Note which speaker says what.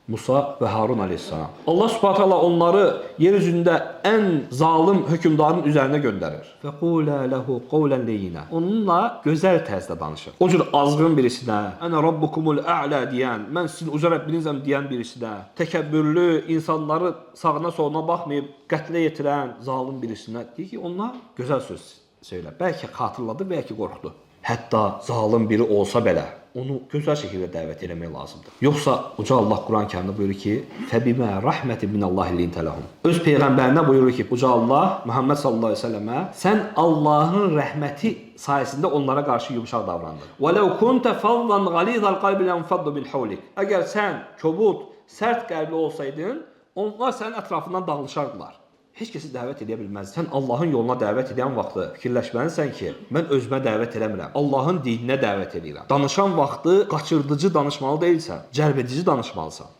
Speaker 1: Musa ve Harun aleyhisselam. Allah subhanahu teala onları yeryüzünde en zalim hükümdarın üzerine gönderir. فَقُولَا لَهُ قَوْلًا لَيِّنًا Onunla güzel tərzdə danışır. O cür azğın birisinə, "Ənə rabbukumul a'la" deyən, "Mən sizin uca Rəbbinizəm" deyən birisinə, təkəbbürlü, insanları sağına soluna baxmayıb qətlə yetirən zalim birisinə deyir ki, onunla gözəl söz söylə. Bəlkə xatırladı, bəlkə qorxdu. Hətta zalim biri olsa belə onu gözəl şəkildə dəvət etmək lazımdır. Yoxsa uca Allah Quran-Kərimdə buyurur ki, "Fəbimə rahmetin minallahi lintəlahum." Öz peyğəmbərinə buyurur ki, uca Allah Muhammed sallallahu əleyhi və səlləmə, sən Allahın rəhməti sayəsində onlara qarşı yumşaq davrandın. "Və law kunta faddan ghalizal qalbi lanfaddu min hawlik." Əgər sən kobud, sərt qəlbli olsaydın, onlar sənin ətrafından dağılışardılar. Heç kəsi dəvət edə bilməz. Sən Allahın yoluna dəvət edən vaxtı fikirləşməlisən ki, mən özümə dəvət eləmirəm. Allahın dininə dəvət edirəm. Danışan vaxtı qaçırdıcı danışmalı deyilsən, cəlbedici danışmalısan.